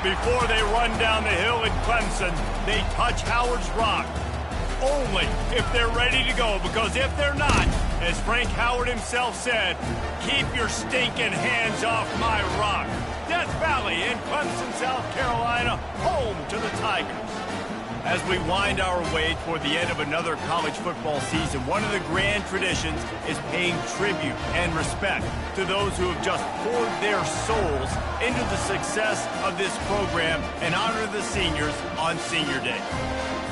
Before they run down the hill in Clemson, they touch Howard's rock. Only if they're ready to go, because if they're not, as Frank Howard himself said, keep your stinking hands off my rock. Death Valley in Clemson, South Carolina, home to the Tigers. As we wind our way toward the end of another college football season, one of the grand traditions is paying tribute and respect to those who have just poured their souls into the success of this program and honor the seniors on Senior Day.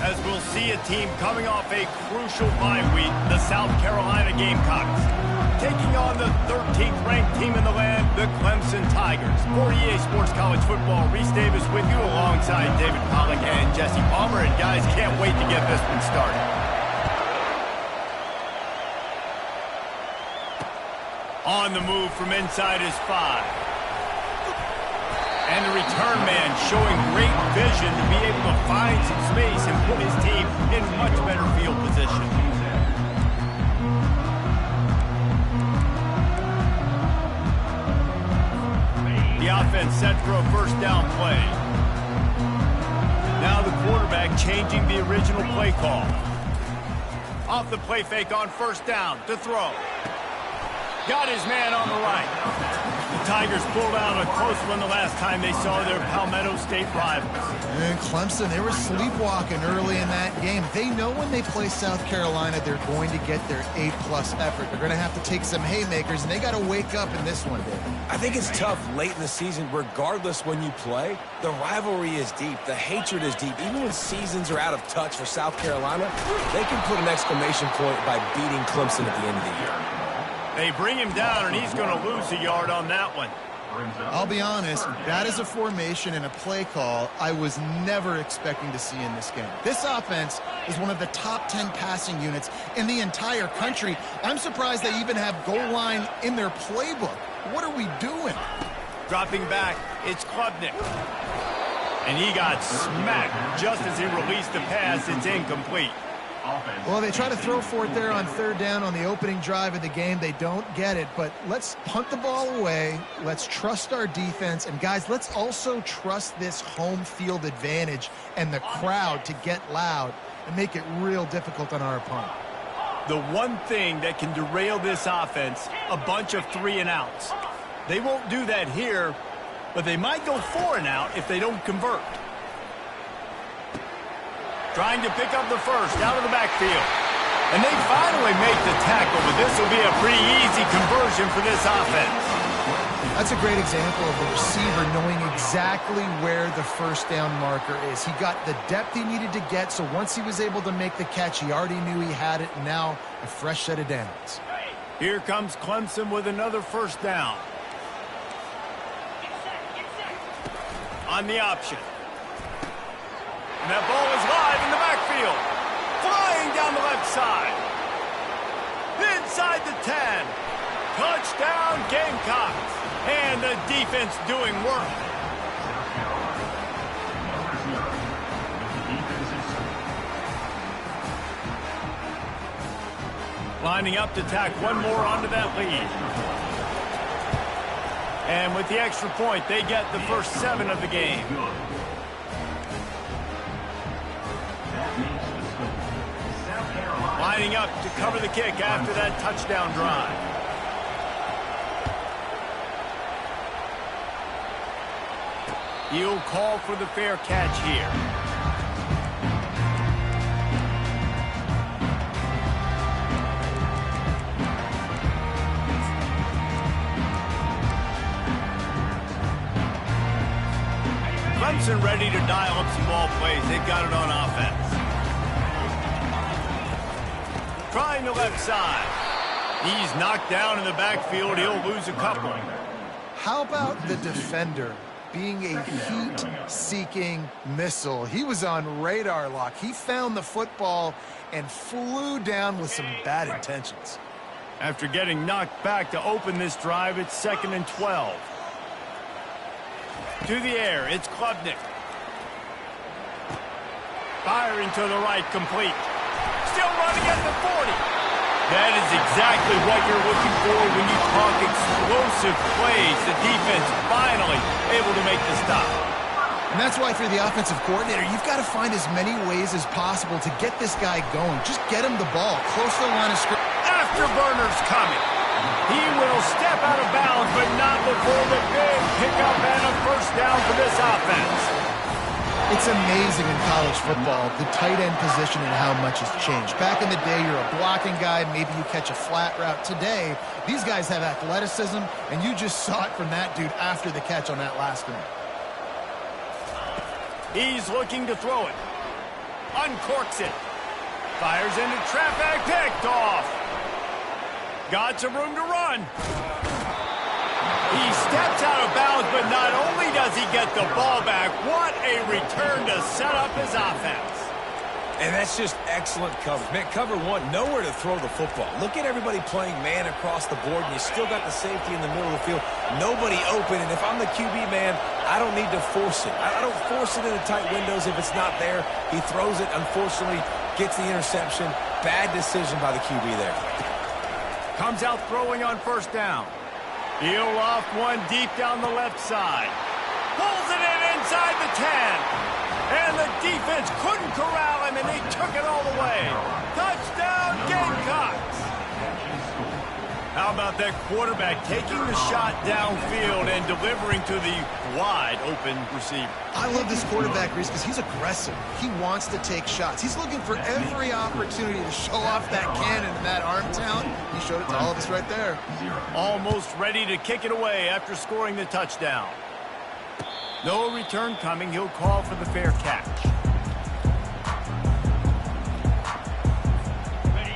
As we'll see a team coming off a crucial bye week, the South Carolina Gamecocks, taking on the 13th ranked team in the land, the Clemson Tigers. For EA Sports College Football, Reese Davis with you alongside David Pollack and Jesse Palmer. And guys, can't wait to get this one started. On the move from inside his 5. And the return man showing great vision to be able to find some space and put his team in much better field position. The offense set for a first down play. Now the quarterback changing the original play call. Off the play fake on first down to throw. Got his man on the right. The Tigers pulled out a close one the last time they saw their Palmetto State rivals. And Clemson, they were sleepwalking early in that game. They know when they play South Carolina, they're going to get their A-plus effort. They're going to have to take some haymakers, and they got to wake up in this one, Dave. I think it's tough late in the season, regardless when you play. The rivalry is deep. The hatred is deep. Even when seasons are out of touch for South Carolina, they can put an exclamation point by beating Clemson at the end of the year. They bring him down, and he's going to lose a yard on that one. I'll be honest, that is a formation and a play call I was never expecting to see in this game. This offense is one of the top 10 passing units in the entire country. I'm surprised they even have goal line in their playbook. What are we doing? Dropping back, it's Klubnik. And he got smacked just as he released the pass. It's incomplete. Well, they try to throw for it there on third down on the opening drive of the game. They don't get it, but let's punt the ball away. Let's trust our defense. And, guys, let's also trust this home field advantage and the crowd to get loud and make it real difficult on our opponent. The one thing that can derail this offense, a bunch of 3-and-outs. They won't do that here, but they might go 4-and-out if they don't convert. Trying to pick up the first out of the backfield. And they finally make the tackle, but this will be a pretty easy conversion for this offense. That's a great example of the receiver knowing exactly where the first down marker is. He got the depth he needed to get, so once he was able to make the catch, he already knew he had it, and now a fresh set of downs. Here comes Clemson with another first down. On the option. And that ball is live in the backfield. Flying down the left side. Inside the 10. Touchdown Gamecocks. And the defense doing work. Lining up to tack one more onto that lead. And with the extra point, they get the first 7 of the game. Lining up to cover the kick after that touchdown drive. He'll call for the fair catch here. Clemson ready to dial up some ball plays. They've got it on offense. Trying the left side. He's knocked down in the backfield. He'll lose a couple. How about the defender being a heat-seeking missile? He was on radar lock. He found the football and flew down with some bad intentions. After getting knocked back to open this drive, it's 2nd and 12. To the air, it's Klubnik. Firing to the right, complete. Still running at the 40. That is exactly what you're looking for when you talk explosive plays. The defense finally able to make the stop. And that's why if you're the offensive coordinator, you've got to find as many ways as possible to get this guy going. Just get him the ball close to the line of scrimmage. Afterburner's coming. He will step out of bounds, but not before the big pickup and a first down for this offense. It's amazing in college football, the tight end position and how much has changed. Back in the day, you're a blocking guy, maybe you catch a flat route. Today, these guys have athleticism, and you just saw it from that dude after the catch on that last one. He's looking to throw it. Uncorks it. Fires into traffic, picked off. Got some room to run. He steps out of bounds, but not only does he get the ball back, what a return to set up his offense. And that's just excellent coverage. Man, cover one, nowhere to throw the football. Look at everybody playing man across the board, and you still got the safety in the middle of the field. Nobody open, and if I'm the QB man, I don't need to force it. I don't force it into tight windows if it's not there. He throws it, unfortunately, gets the interception. Bad decision by the QB there. Comes out throwing on first down. He'll loft one deep down the left side. Pulls it in inside the 10. And the defense couldn't corral him, and they took it all the way. Touchdown, Gamecocks! How about that quarterback taking the shot downfield and delivering to the wide-open receiver? I love this quarterback, Reese, because he's aggressive. He wants to take shots. He's looking for every opportunity to show off that cannon and that arm talent. He showed it to all of us right there. Almost ready to kick it away after scoring the touchdown. No return coming. He'll call for the fair catch.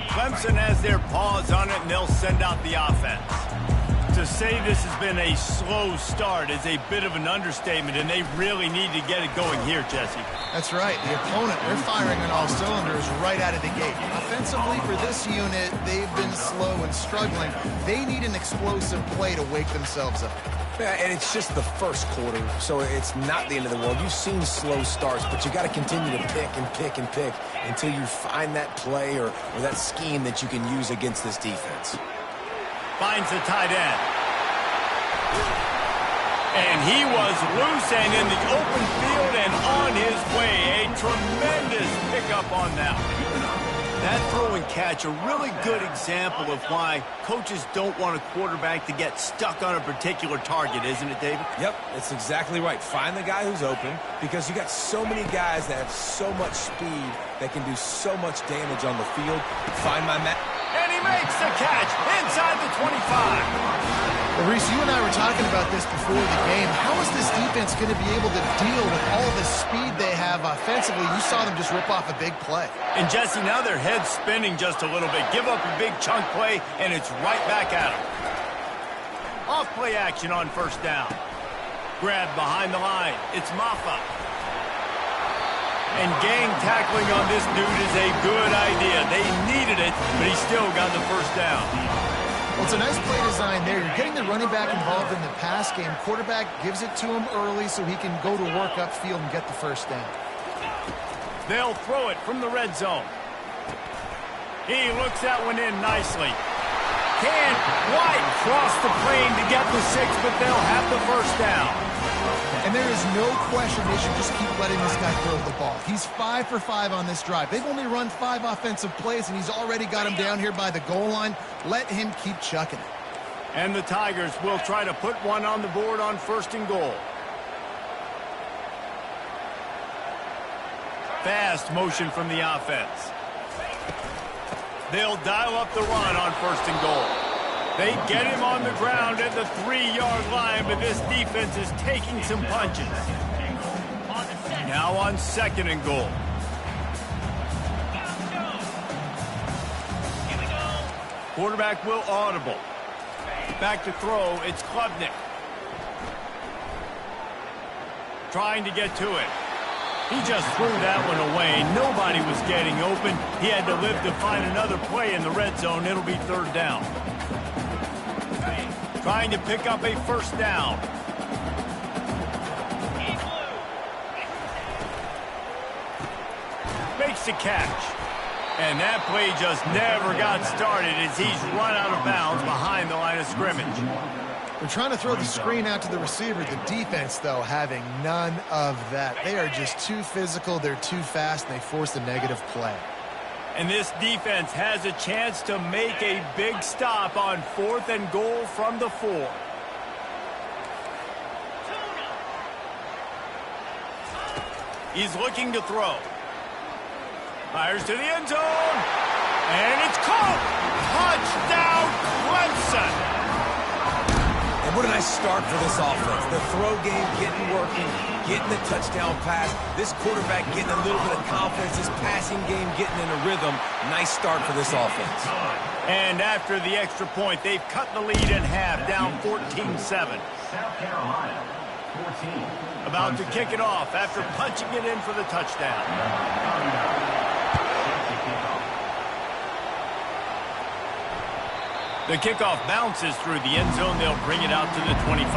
Clemson has their paws on it, and they'll send out the offense. To say this has been a slow start is a bit of an understatement, and they really need to get it going here, Jesse. That's right. The opponent, they're firing on all cylinders right out of the gate. Offensively, for this unit, they've been slow and struggling. They need an explosive play to wake themselves up. Yeah, and it's just the first quarter, so it's not the end of the world. You've seen slow starts, but you got to continue to pick and pick and pick until you find that play or that scheme that you can use against this defense. Finds the tight end. And he was loose and in the open field and on his way. A tremendous pickup on that one. That throw and catch, a really good example of why coaches don't want a quarterback to get stuck on a particular target, isn't it, David? Yep, that's exactly right. Find the guy who's open because you got so many guys that have so much speed that can do so much damage on the field. Find my man. And he makes the catch inside the 25. Well, Reese, you and I were talking about this before the game. How is this defense going to be able to deal with all the speed they have offensively? You saw them just rip off a big play. And, Jesse, now their head's spinning just a little bit. Give up a big chunk play, and it's right back at them. Off play action on first down. Grab behind the line. It's Maffa. And gang tackling on this dude is a good idea. They needed it, but he still got the first down. Well, it's a nice play design there. You're getting the running back involved in the pass game. Quarterback gives it to him early so he can go to work upfield and get the first down. They'll throw it from the red zone. He looks that one in nicely. Can't quite cross the plane to get the 6, but they'll have the first down. And there is no question they should just keep letting this guy throw the ball. He's 5 for 5 on this drive. They've only run 5 offensive plays, and he's already got him down here by the goal line. Let him keep chucking it. And the Tigers will try to put one on the board on first and goal. Fast motion from the offense. They'll dial up the run on first and goal. They get him on the ground at the 3-yard line, but this defense is taking some punches. Now on second and goal. Quarterback will audible. Back to throw, it's Klubnik. Trying to get to it. He just threw that one away. Nobody was getting open. He had to live to find another play in the red zone. It'll be third down. Trying to pick up a first down. Makes the catch. And that play just never got started as he's run out of bounds behind the line of scrimmage. They're trying to throw the screen out to the receiver. The defense, though, having none of that. They are just too physical, they're too fast, and they force a negative play. And this defense has a chance to make a big stop on 4th and goal from the 4. He's looking to throw. Fires to the end zone. And it's caught. Touchdown, Clemson. And what a nice start for this offense. The throw game getting working, getting the touchdown pass. This quarterback getting a little bit of confidence. This passing game getting in a rhythm. Nice start for this offense. And after the extra point, they've cut the lead in half, down 14-7. South Carolina, 14. About to kick it off after punching it in for the touchdown. The kickoff bounces through the end zone. They'll bring it out to the 25.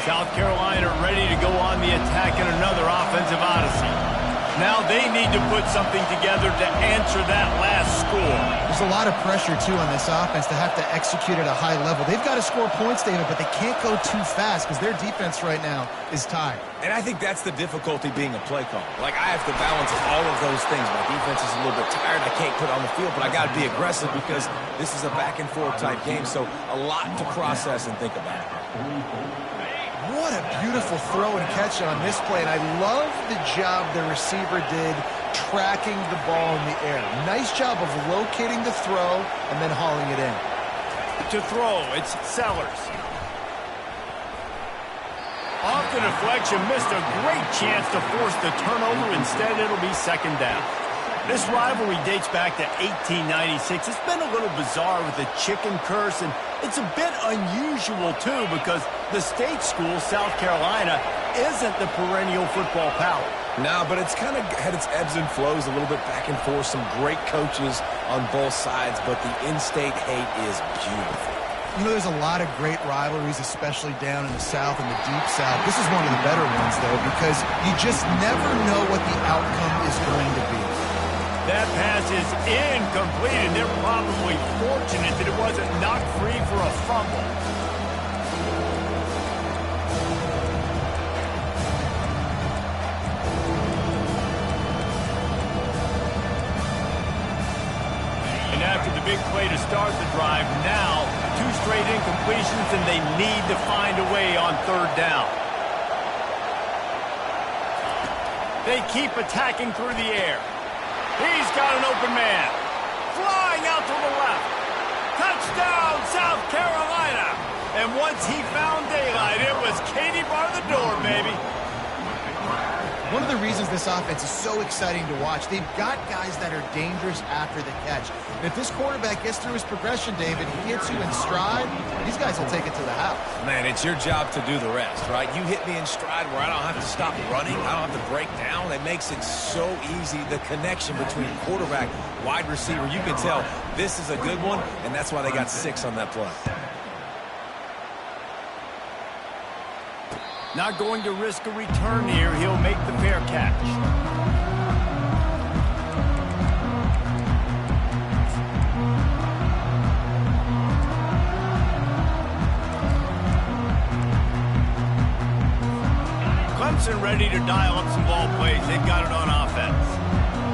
South Carolina ready to go on the attack in another offensive odyssey. Now they need to put something together to answer that last score. There's a lot of pressure, too, on this offense to have to execute at a high level. They've got to score points, David, but they can't go too fast because their defense right now is tired. And I think that's the difficulty being a play caller. Like, I have to balance all of those things. My defense is a little bit tired. I can't put it on the field, but I got to be aggressive because this is a back-and-forth type game, so a lot to process and think about. What a beautiful throw and catch on this play, and I love the job the receiver did tracking the ball in the air. Nice job of locating the throw and then hauling it in. To throw, it's Sellers. Off the deflection, missed a great chance to force the turnover. Instead, it'll be second down. This rivalry dates back to 1896. It's been a little bizarre with the chicken curse, and it's a bit unusual, too, because the state school, South Carolina, isn't the perennial football power. No, but it's kind of had its ebbs and flows, a little bit back and forth, some great coaches on both sides, but the in-state hate is beautiful. You know, there's a lot of great rivalries, especially down in the South and the Deep South. This is one of the better ones, though, because you just never know what the outcome is going to be. That pass is incomplete, and they're probably fortunate that it wasn't knocked free for a fumble. And after the big play to start the drive, now 2 straight incompletions, and they need to find a way on 3rd down. They keep attacking through the air. He's got an open man. Flying out to the left. Touchdown, South Carolina. And once he found daylight, it was Katie bar the door, baby. One of the reasons this offense is so exciting to watch, they've got guys that are dangerous after the catch. And if this quarterback gets through his progression, David, he hits you in stride, these guys will take it to the house. Man, it's your job to do the rest, right? You hit me in stride where I don't have to stop running. I don't have to break down. It makes it so easy. The connection between quarterback, wide receiver, you can tell this is a good one, and that's why they got 6 on that play. Not going to risk a return here. He'll make the fair catch. Clemson ready to dial up some ball plays. They've got it on offense.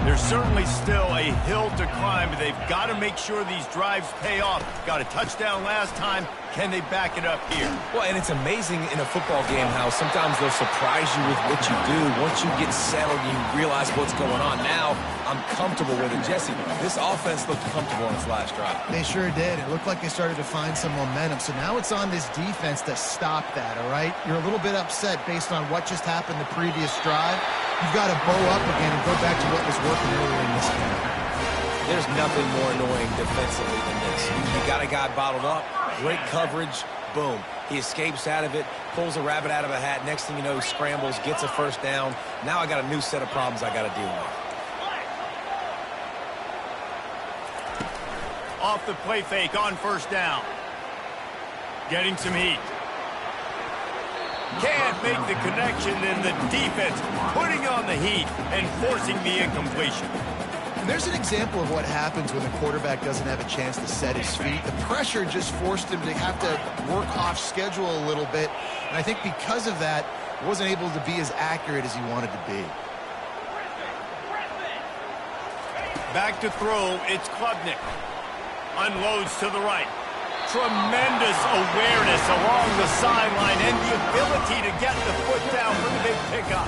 There's certainly still a hill to climb, but they've got to make sure these drives pay off. Got a touchdown last time. Can they back it up here? Well, and it's amazing in a football game how sometimes they'll surprise you with what you do. Once you get settled, you realize what's going on. Now, I'm comfortable with it. Jesse, this offense looked comfortable on its last drive. They sure did. It looked like they started to find some momentum. So now it's on this defense to stop that, all right? You're a little bit upset based on what just happened the previous drive. You've got to bow up again and go back to what was working earlier in this game. There's nothing more annoying defensively than this. You got a guy bottled up, great coverage, boom. He escapes out of it, pulls a rabbit out of a hat. Next thing you know, he scrambles, gets a first down. Now I got a new set of problems I got to deal with. Off the play fake on 1st down. Getting some heat. Can't make the connection, then the defense putting on the heat and forcing the incompletion. And there's an example of what happens when the quarterback doesn't have a chance to set his feet. The pressure just forced him to have to work off schedule a little bit. And I think because of that, wasn't able to be as accurate as he wanted to be. Back to throw, it's Klubnik. Unloads to the right. Tremendous awareness along the sideline and the ability to get the foot down for the big pickup.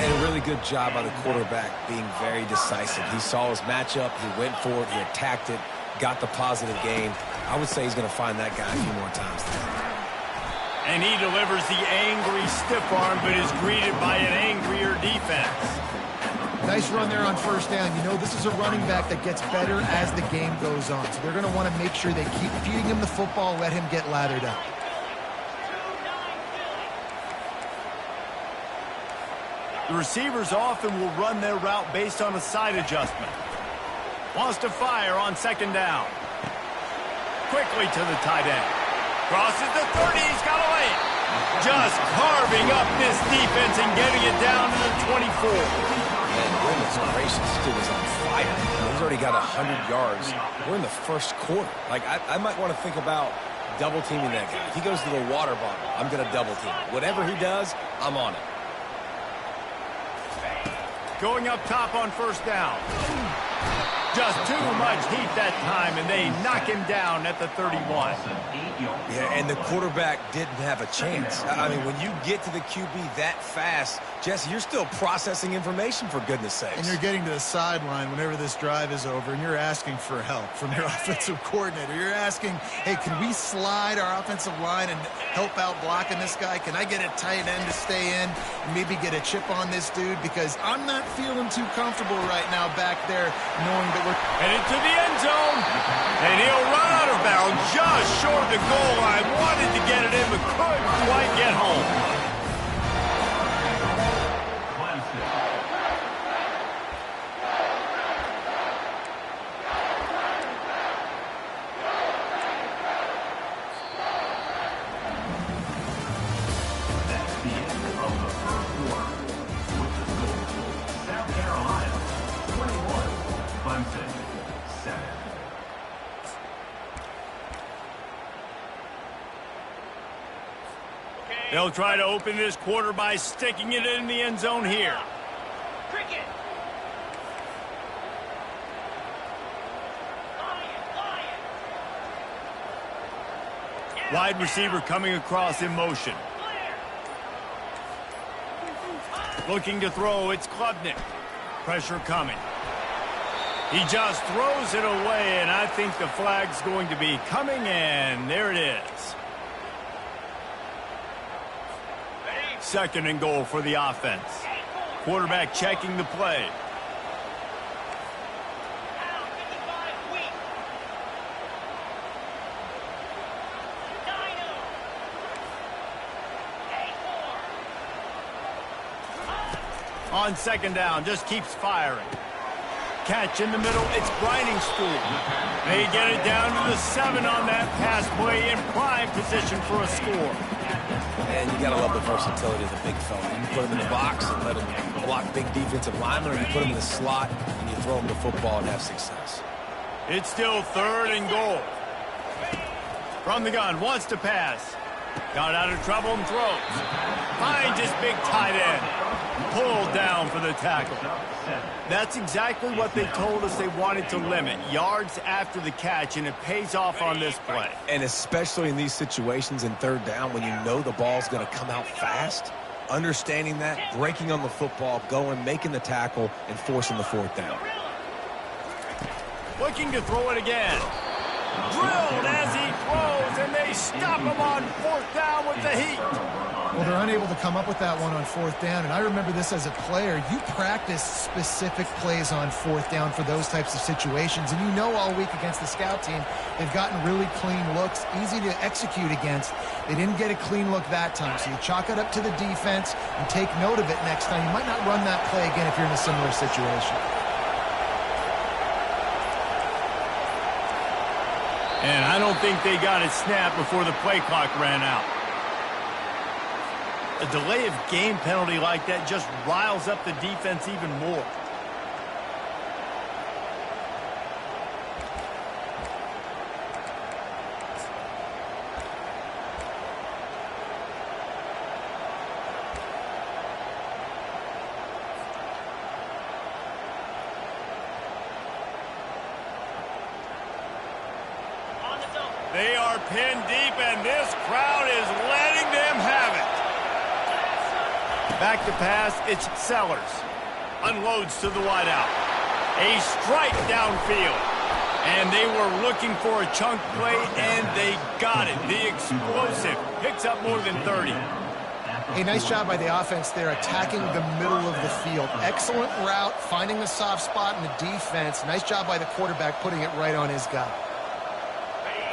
And a really good job by the quarterback being very decisive. He saw his matchup, he went for it, he attacked it, got the positive gain. I would say he's going to find that guy a few more times today. And he delivers the angry stiff arm, but is greeted by an angrier defense. Nice run there on first down. You know, this is a running back that gets better as the game goes on. So they're going to want to make sure they keep feeding him the football, let him get lathered up. The receivers often will run their route based on a side adjustment. Wants to fire on second down. Quickly to the tight end. Crosses the 30, he's got to lay it. Just carving up this defense and getting it down to the 24. Man, goodness gracious, this dude is on fire. He's already got 100 yards. We're in the first quarter. Like, I might want to think about double-teaming that guy. If he goes to the water bottle, I'm going to double-team. Whatever he does, I'm on it. Going up top on first down. Just too much heat that time, and they knock him down at the 31. Yeah, and the quarterback didn't have a chance. I mean, when you get to the QB that fast, Jesse, you're still processing information, for goodness sakes. And you're getting to the sideline whenever this drive is over, and you're asking for help from your offensive coordinator. You're asking, hey, can we slide our offensive line and help out blocking this guy? Can I get a tight end to stay in and maybe get a chip on this dude? Because I'm not feeling too comfortable right now back there knowing that we're headed to the end zone. And he'll run out of bounds just short the goal line. Wanted to get it in, but couldn't quite get home. They'll try to open this quarter by sticking it in the end zone here. Cricket. Wide receiver coming across in motion. Looking to throw, it's Klubnik. Pressure coming. He just throws it away, and I think the flag's going to be coming, and there it is. Second and goal for the offense. Quarterback checking the play. On second down, just keeps firing. Catch in the middle, it's Grinding Stool. They get it down to the 7 on that pass play in prime position for a score. And you got to love the versatility of the big fella. You put him in the box and let him block big defensive linemen, or you put him in the slot and you throw him the football and have success. It's still third and goal. From the gun, wants to pass. Got out of trouble and throws. Finds his big tight end. Pulled down for the tackle. That's exactly what they told us they wanted to limit. Yards after the catch, and it pays off on this play. And especially in these situations in third down when you know the ball's going to come out fast, understanding that, breaking on the football, going, making the tackle, and forcing the fourth down. Looking to throw it again. Drilled as he throws, and they stop him on fourth down with the heat. Well, they're unable to come up with that one on fourth down, and I remember this as a player. You practice specific plays on fourth down for those types of situations, and you know all week against the scout team, they've gotten really clean looks, easy to execute against. They didn't get a clean look that time, so you chalk it up to the defense and take note of it next time. You might not run that play again if you're in a similar situation. And I don't think they got it snapped before the play clock ran out. A delay of game penalty like that just riles up the defense even more. pinned deep, and this crowd is letting them have it. Back to pass, it's Sellers. Unloads to the wideout. A strike downfield. And they were looking for a chunk play, and they got it. The explosive picks up more than 30. A nice job by the offense there, attacking the middle of the field. Excellent route, finding the soft spot in the defense. Nice job by the quarterback putting it right on his guy.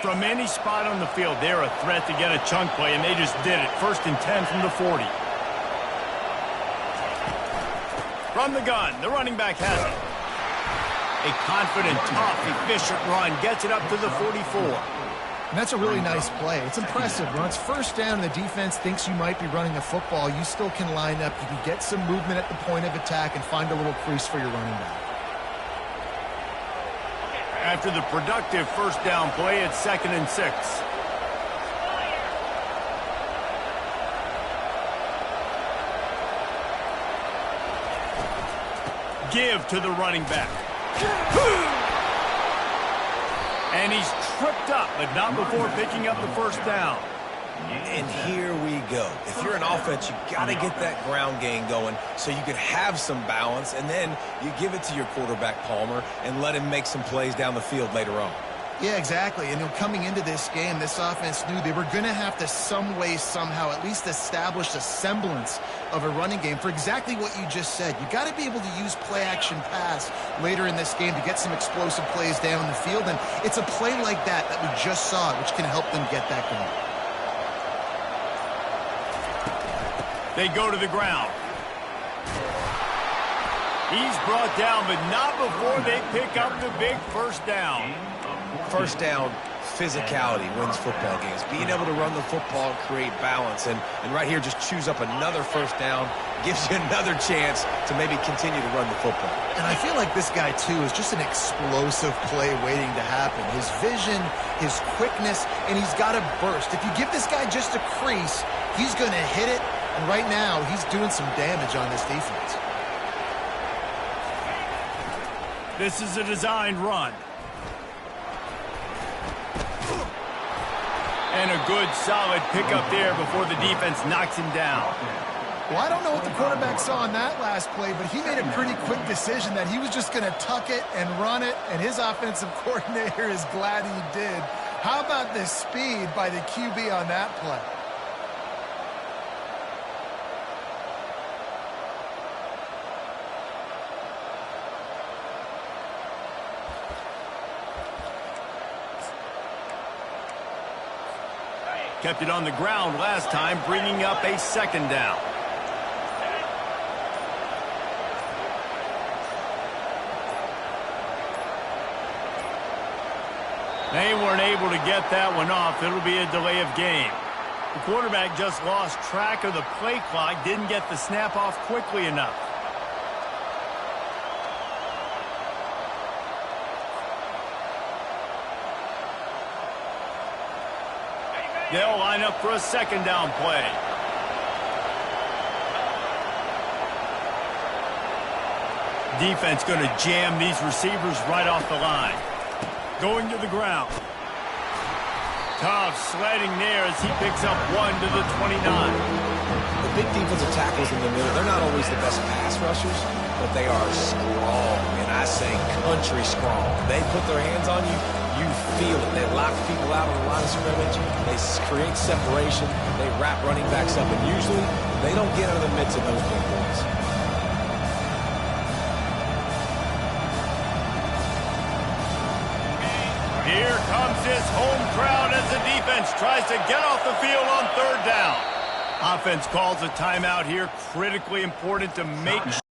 From any spot on the field, they're a threat to get a chunk play, and they just did it. 1st and 10 from the 40. From the gun, the running back has it. A confident, tough, efficient run gets it up to the 44. And that's a really nice play. It's impressive. When it's 1st down and the defense thinks you might be running the football, you still can line up. You can get some movement at the point of attack and find a little crease for your running back. After the productive 1st down play, it's 2nd and 6. Give to the running back. And he's tripped up, but not before picking up the 1st down. And here we go. If you're an offense, you got to get that ground game going so you can have some balance, and then you give it to your quarterback, Palmer, and let him make some plays down the field later on. Yeah, exactly. And coming into this game, this offense knew they were going to have to some way, somehow, at least establish a semblance of a running game for exactly what you just said. You got to be able to use play-action pass later in this game to get some explosive plays down the field. And it's a play like that we just saw, which can help them get that going. They go to the ground. He's brought down, but not before they pick up the big 1st down. 1st down, physicality wins football games. Being able to run the football and create balance. And right here, just choose up another 1st down, gives you another chance to maybe continue to run the football. And I feel like this guy, too, is just an explosive play waiting to happen. His vision, his quickness, and he's got a burst. If you give this guy just a crease, he's going to hit it. And right now, he's doing some damage on this defense. This is a designed run. And a good, solid pickup there before the defense knocks him down. Well, I don't know what the quarterback saw in that last play, but he made a pretty quick decision that he was just going to tuck it and run it, and his offensive coordinator is glad he did. How about the speed by the QB on that play? Kept it on the ground last time, bringing up a 2nd down. They weren't able to get that one off. It'll be a delay of game. The quarterback just lost track of the play clock, didn't get the snap off quickly enough. They'll line up for a 2nd down play. Defense going to jam these receivers right off the line. Going to the ground. Tough sledding there as he picks up 1 to the 29. The big defensive tackles in the middle, they're not always the best pass rushers, but they are strong, and I say country strong. They put their hands on you. You feel it. They lock people out on the line of scrimmage. They create separation. They wrap running backs up, and usually they don't get out of the midst of those big boys. Here comes this home crowd as the defense tries to get off the field on 3rd down. Offense calls a timeout here. Critically important to make sure.